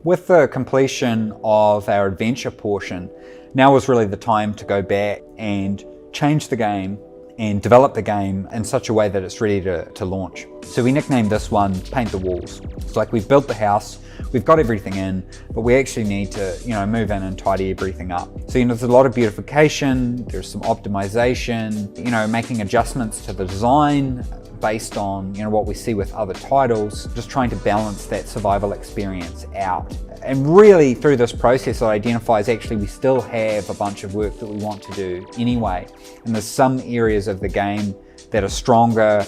With the completion of our adventure portion, now was really the time to go back and change the game and develop the game in such a way that it's ready to launch. So we nicknamed this one Paint the Walls. It's like we've built the house, we've got everything in, but we actually need to move in and tidy everything up. So there's a lot of beautification, there's some optimization, making adjustments to the design based on what we see with other titles, just trying to balance that survival experience out. And really through this process, it identifies actually we still have a bunch of work that we want to do anyway. And there's some areas of the game that are stronger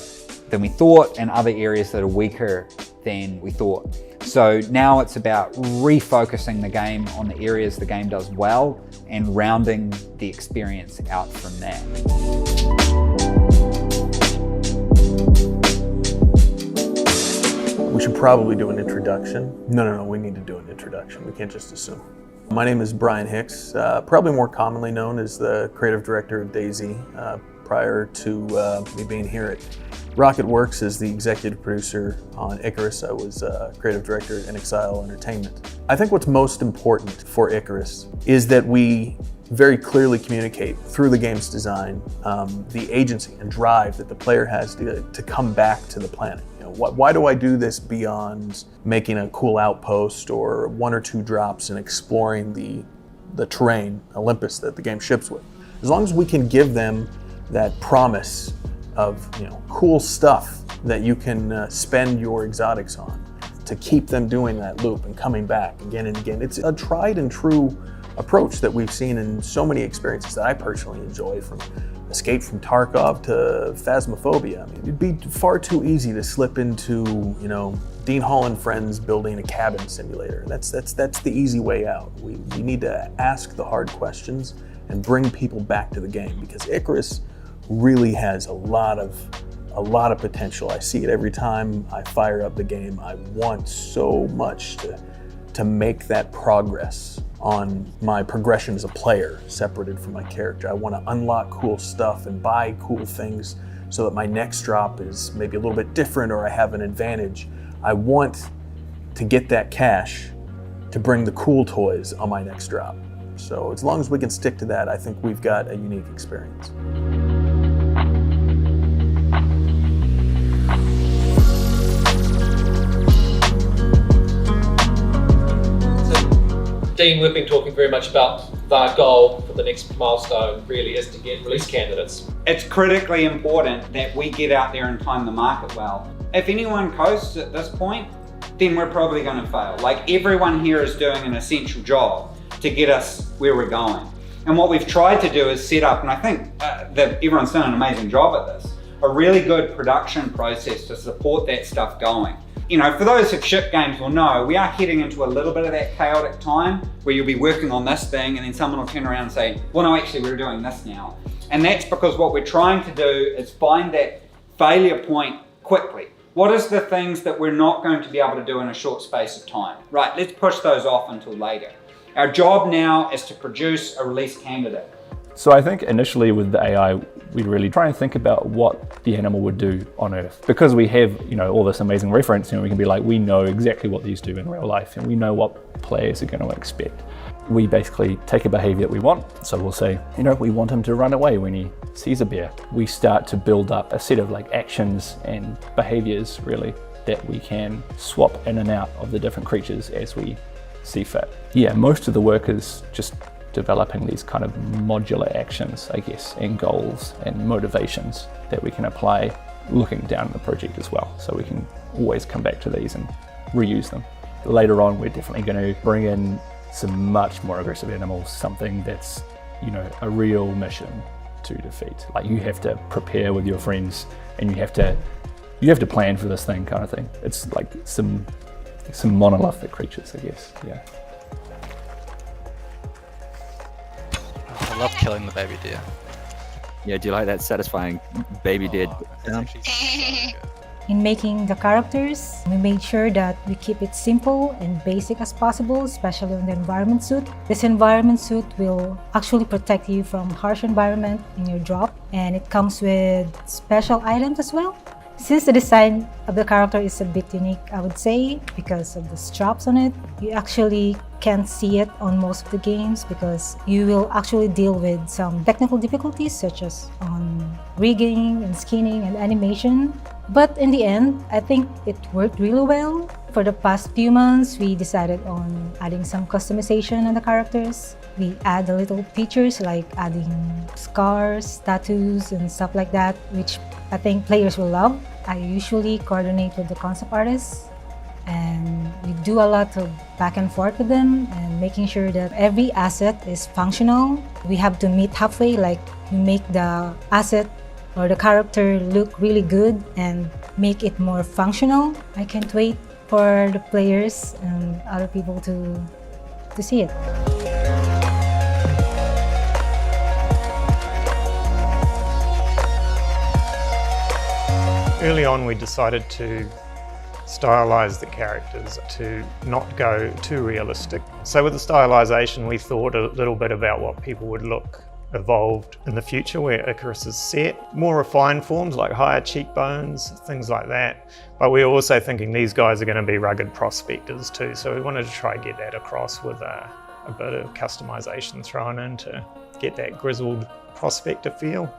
than we thought and other areas that are weaker than we thought. So now it's about refocusing the game on the areas the game does well and rounding the experience out from that. We should probably do an introduction. No, we need to do an introduction. We can't just assume. My name is Brian Hicks, probably more commonly known as the creative director of DayZ. Prior to me being here at RocketWorks as the executive producer on Icarus, I was creative director at InXile Entertainment. I think what's most important for Icarus is that we very clearly communicate through the game's design the agency and drive that the player has to come back to the planet. Why do I do this beyond making a cool outpost or 1 or 2 drops and exploring the terrain, Olympus, that the game ships with? As long as we can give them that promise of cool stuff that you can spend your exotics on to keep them doing that loop and coming back again and again. It's a tried and true approach that we've seen in so many experiences that I personally enjoy, from Escape from Tarkov to Phasmophobia. I mean, it'd be far too easy to slip into, Dean Hall and friends building a cabin simulator. That's the easy way out. We need to ask the hard questions and bring people back to the game, because Icarus really has a lot of potential. I see it every time I fire up the game. I want so much to make that progress on my progression as a player, separated from my character. I want to unlock cool stuff and buy cool things so that my next drop is maybe a little bit different or I have an advantage. I want to get that cash to bring the cool toys on my next drop. So as long as we can stick to that, I think we've got a unique experience. Dean, we've been talking very much about our goal for the next milestone really is to get release candidates. It's critically important that we get out there and time the market well. If anyone coasts at this point, then we're probably going to fail. Like, everyone here is doing an essential job to get us where we're going. And what we've tried to do is set up, and I think that everyone's done an amazing job at this, a really good production process to support that stuff going. For those who've shipped games will know, we are heading into a little bit of that chaotic time where you'll be working on this thing and then someone will turn around and say, well, no, actually we're doing this now. And that's because what we're trying to do is find that failure point quickly. What is the things that we're not going to be able to do in a short space of time? Right, let's push those off until later. Our job now is to produce a release candidate. So I think initially with the AI, we really try and think about what the animal would do on Earth. Because we have, all this amazing reference, we can be like, we know exactly what these do in real life and we know what players are going to expect. We basically take a behavior that we want. So we'll say, we want him to run away when he sees a bear. We start to build up a set of actions and behaviors really that we can swap in and out of the different creatures as we see fit. Yeah, most of the work is just developing these kind of modular actions, I guess, and goals and motivations that we can apply looking down at the project as well. So we can always come back to these and reuse them. Later on, we're definitely going to bring in some much more aggressive animals, something that's, a real mission to defeat. Like, you have to prepare with your friends and you have to plan for this thing kind of thing. It's like some monolithic creatures, I guess, yeah. I love killing the baby deer. Yeah, do you like that satisfying baby deer sound? In making the characters, we made sure that we keep it simple and basic as possible, especially on the environment suit. This environment suit will actually protect you from harsh environment in your drop, and it comes with special items as well. Since the design of the character is a bit unique, I would say, because of the straps on it, you actually can't see it on most of the games because you will actually deal with some technical difficulties such as on rigging and skinning and animation. But in the end, I think it worked really well. For the past few months, we decided on adding some customization on the characters. We add a little features like adding scars, tattoos, and stuff like that, which I think players will love. I usually coordinate with the concept artists, and we do a lot of back and forth with them and making sure that every asset is functional. We have to meet halfway, like we make the asset or the character look really good and make it more functional. I can't wait for the players and other people to see it. Early on, we decided to stylize the characters to not go too realistic. So with the stylization, we thought a little bit about what people would look evolved in the future where Icarus is set. More refined forms like higher cheekbones, things like that. But we're also thinking these guys are going to be rugged prospectors too. So we wanted to try and get that across with a bit of customization thrown in to get that grizzled prospector feel.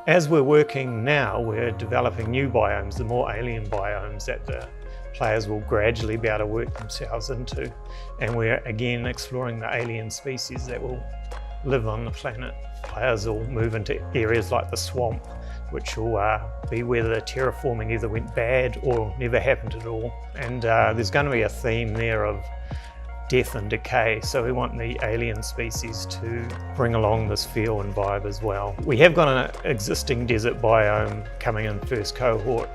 As we're working now, we're developing new biomes, the more alien biomes that the players will gradually be able to work themselves into. And we're again exploring the alien species that will live on the planet. Players will move into areas like the swamp, which will be where the terraforming either went bad or never happened at all. And there's going to be a theme there of death and decay, so we want the alien species to bring along this feel and vibe as well. We have got an existing desert biome coming in first cohort,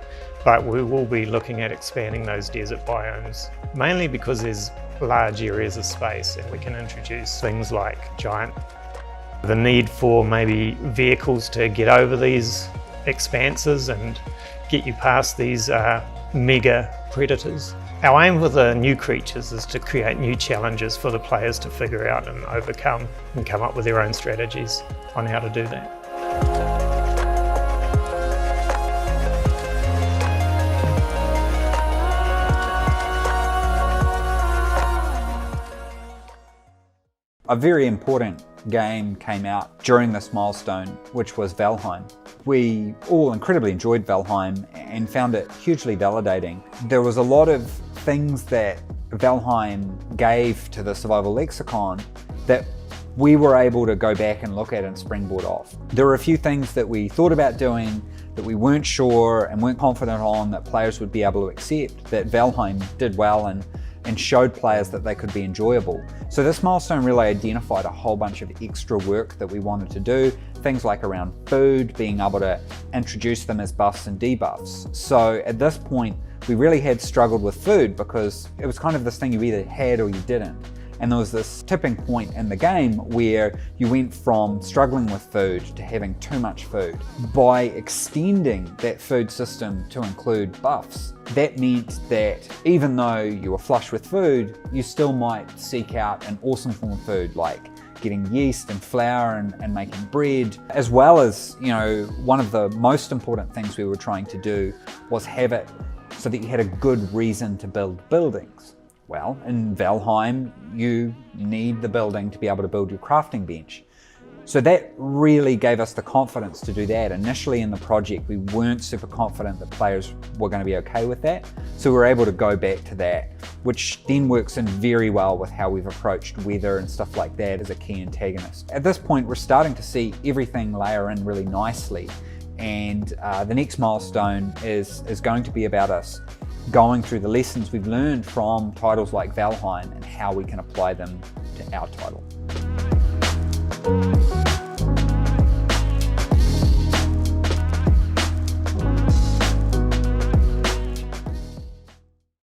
but we will be looking at expanding those desert biomes, mainly because there's large areas of space and we can introduce things like the need for maybe vehicles to get over these expanses and get you past these mega predators. Our aim with the new creatures is to create new challenges for the players to figure out and overcome and come up with their own strategies on how to do that. A very important game came out during this milestone, which was Valheim. We all incredibly enjoyed Valheim and found it hugely validating. There was a lot of things that Valheim gave to the survival lexicon that we were able to go back and look at and springboard off. There were a few things that we thought about doing that we weren't sure and weren't confident on that players would be able to accept, that Valheim did well and showed players that they could be enjoyable. So this milestone really identified a whole bunch of extra work that we wanted to do, things like around food, being able to introduce them as buffs and debuffs. So at this point, we really had struggled with food because it was kind of this thing you either had or you didn't. And there was this tipping point in the game where you went from struggling with food to having too much food. By extending that food system to include buffs, that meant that even though you were flush with food, you still might seek out an awesome form of food like getting yeast and flour and making bread, as well as, you know, one of the most important things we were trying to do was have it so that you had a good reason to build buildings. Well, in Valheim, you need the building to be able to build your crafting bench. So that really gave us the confidence to do that. Initially in the project, we weren't super confident that players were going to be okay with that. So we were able to go back to that, which then works in very well with how we've approached weather and stuff like that as a key antagonist. At this point, we're starting to see everything layer in really nicely. And the next milestone is going to be about us going through the lessons we've learned from titles like Valheim and how we can apply them to our title.